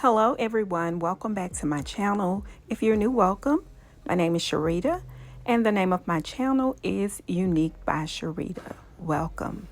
Hello everyone, welcome back to my channel. If you're new, welcome. My name is Sherita and the name of my channel is Unique by Sherita. Welcome.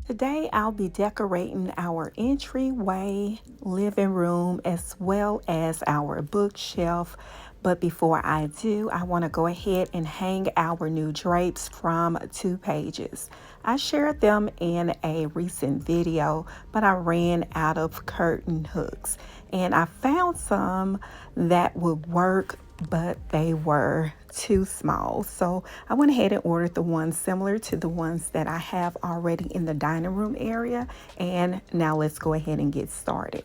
Today I'll be decorating our entryway, living room, as well as our bookshelf. But before I do, I want to go ahead and hang our new drapes from 2 pages. I shared them in a recent video, but I ran out of curtain hooks. And I found some that would work, but they were too small. So I went ahead and ordered the ones similar to the ones that I have already in the dining room area. And now let's go ahead and get started.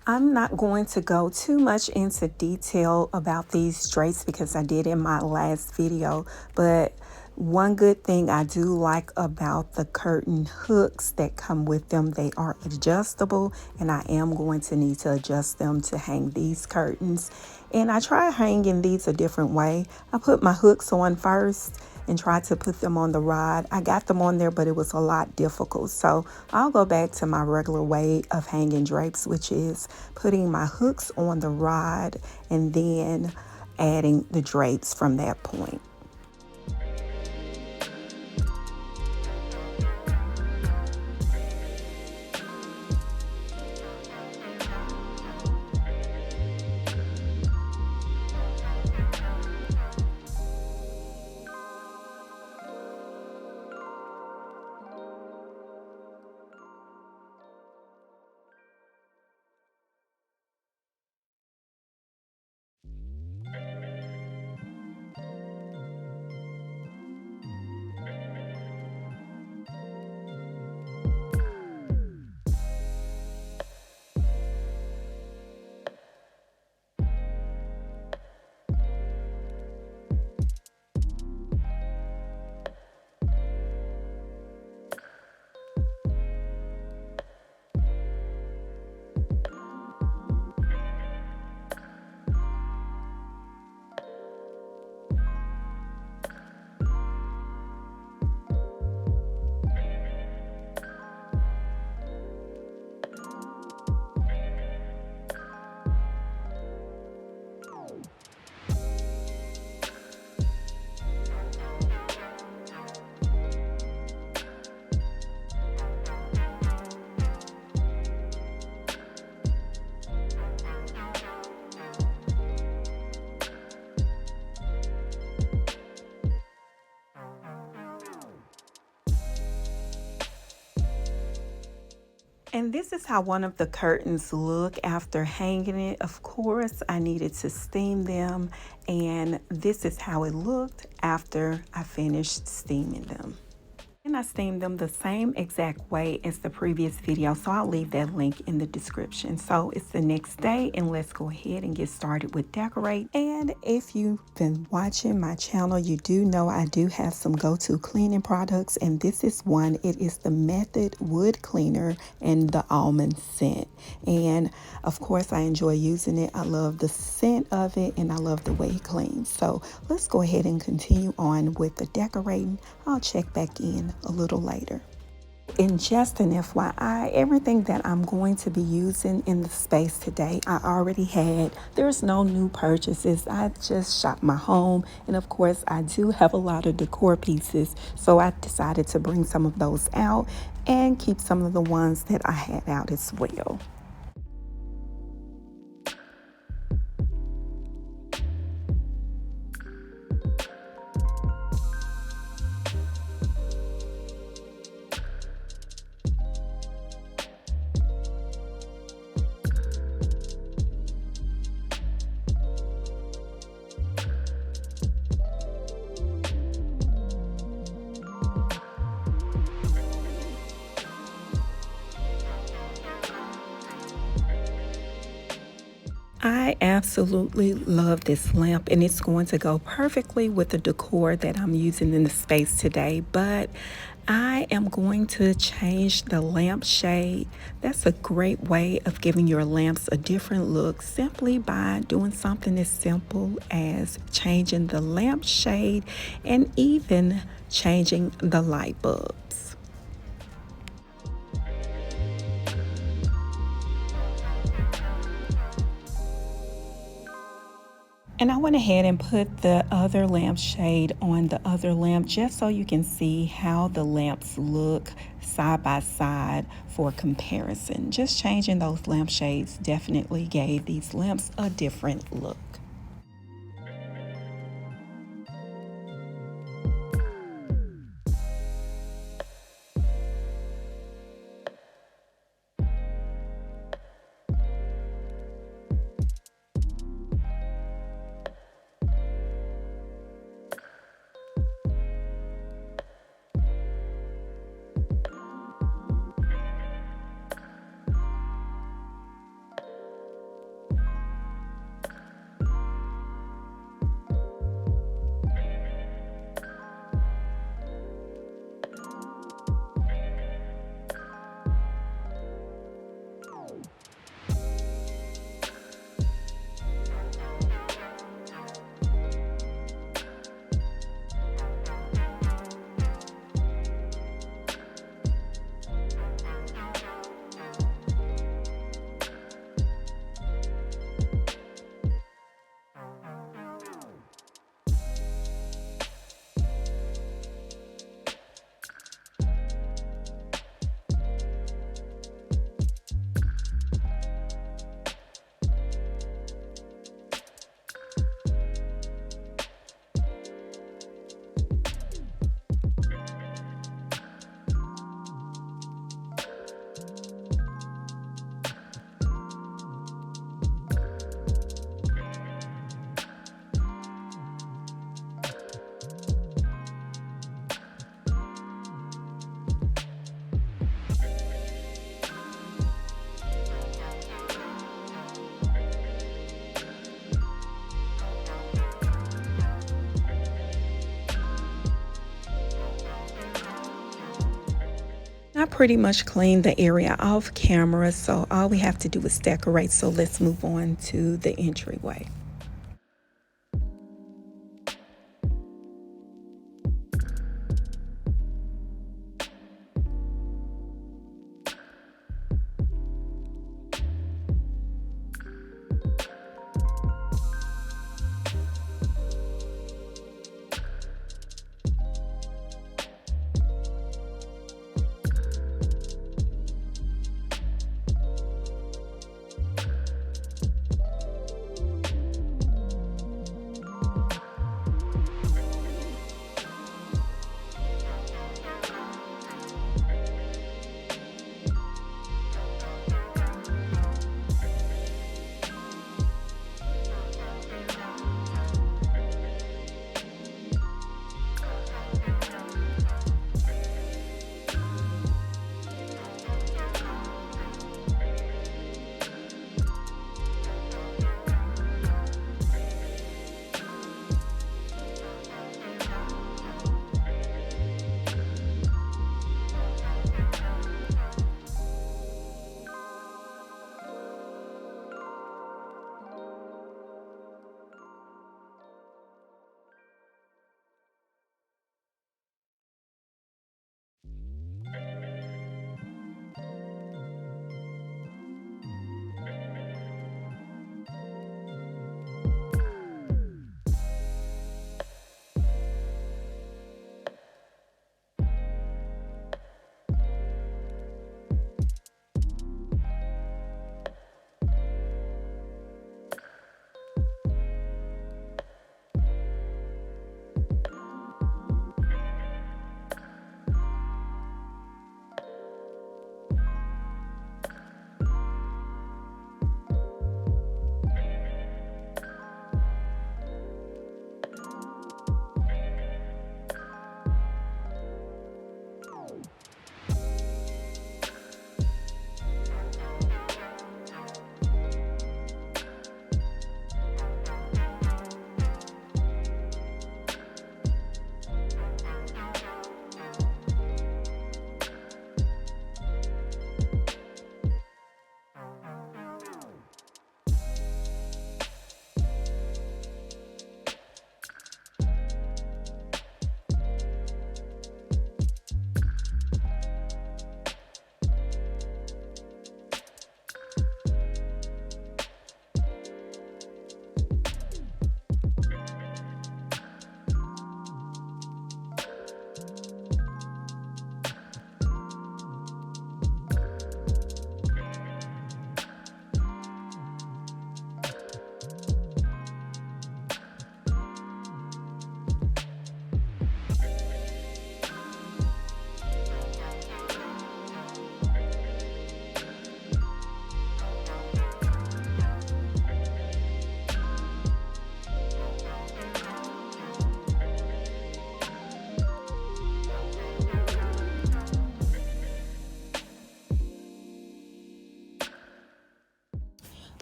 I'm not going to go too much into detail about these drapes because I did in my last video, but one good thing I do like about the curtain hooks that come with them, they are adjustable, and I am going to need to adjust them to hang these curtains. And I try hanging these a different way. I put my hooks on first and tried to put them on the rod. I got them on there, but it was a lot difficult. So I'll go back to my regular way of hanging drapes, which is putting my hooks on the rod and then adding the drapes from that point. And this is how one of the curtains look after hanging it. Of course, I needed to steam them, and this is how it looked after I finished steaming them. And I steamed them the same exact way as the previous video, so I'll leave that link in the description. So it's the next day, and let's go ahead and get started with decorate. And if you've been watching my channel, you do know I do have some go-to cleaning products, and this is one. It is the Method Wood Cleaner and the almond scent. And of course, I enjoy using it. I love the scent of it, and I love the way it cleans. So let's go ahead and continue on with the decorating. I'll check back in a little later. And just an FYI, everything that I'm going to be using in the space today, I already had. There's no new purchases. I just shopped my home. And of course, I do have a lot of decor pieces. So I decided to bring some of those out and keep some of the ones that I had out as well. I absolutely love this lamp, and it's going to go perfectly with the decor that I'm using in the space today, but I am going to change the lamp shade. That's a great way of giving your lamps a different look, simply by doing something as simple as changing the lamp shade and even changing the light bulbs. And I went ahead and put the other lampshade on the other lamp just so you can see how the lamps look side by side for comparison. Just changing those lampshades definitely gave these lamps a different look. I pretty much cleaned the area off camera, so all we have to do is decorate. So let's move on to the entryway.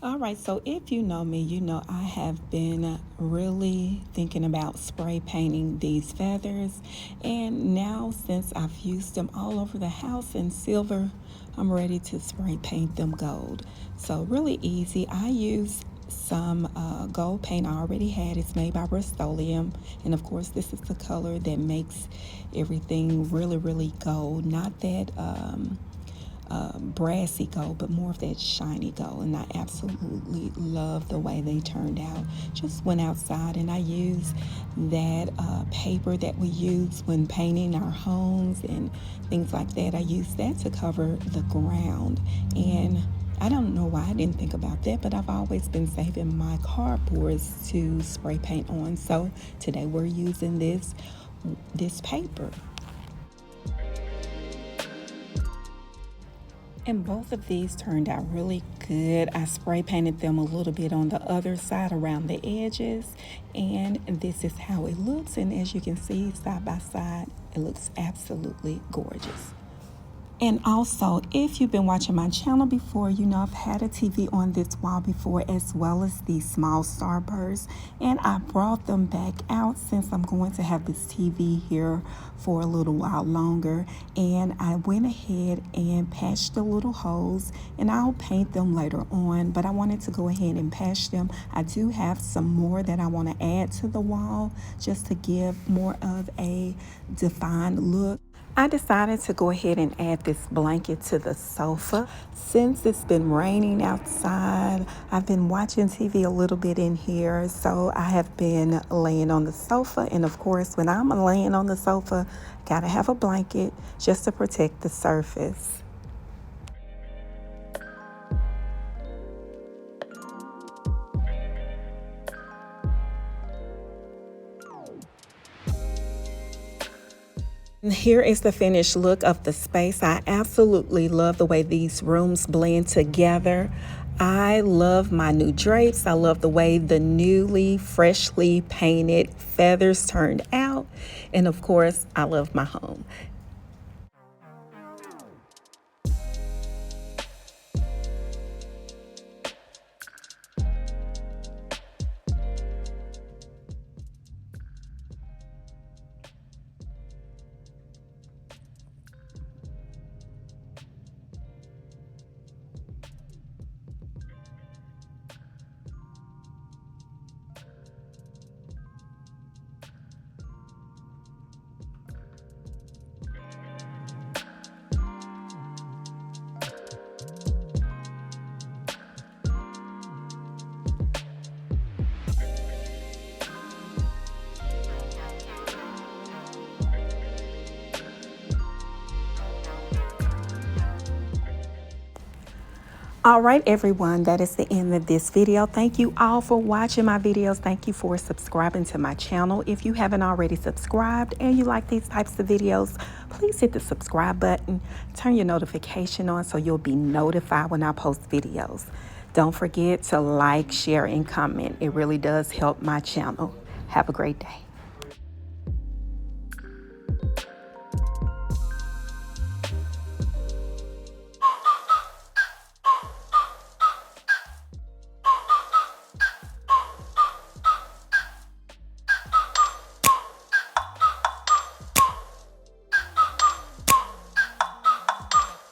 All right, so if you know me, you know I have been really thinking about spray painting these feathers. And now, since I've used them all over the house in silver, I'm ready to spray paint them gold. So, really easy. I use some gold paint I already had. It's made by Rust-Oleum. And of course, this is the color that makes everything really, really gold. Not that. Brassy gold, but more of that shiny gold, and I absolutely love the way they turned out. Just went outside and I used that paper that we use when painting our homes and things like that. I used that to cover the ground, and I don't know why I didn't think about that, but I've always been saving my cardboards to spray paint on. So today we're using this paper. And both of these turned out really good. I spray painted them a little bit on the other side around the edges. And this is how it looks. And as you can see, side by side, it looks absolutely gorgeous. And also, if you've been watching my channel before, you know I've had a TV on this wall before, as well as these small starbursts. And I brought them back out since I'm going to have this TV here for a little while longer. And I went ahead and patched the little holes, and I'll paint them later on. But I wanted to go ahead and patch them. I do have some more that I want to add to the wall just to give more of a defined look. I decided to go ahead and add this blanket to the sofa. Since it's been raining outside, I've been watching TV a little bit in here, so I have been laying on the sofa. And of course, when I'm laying on the sofa, gotta have a blanket just to protect the surface. Here is the finished look of the space. I absolutely love the way these rooms blend together. I love my new drapes. I love the way the newly, freshly painted feathers turned out. And of course, I love my home. All right, everyone, that is the end of this video. Thank you all for watching my videos. Thank you for subscribing to my channel. If you haven't already subscribed and you like these types of videos, please hit the subscribe button, turn your notification on so you'll be notified when I post videos. Don't forget to like, share, and comment. It really does help my channel. Have a great day.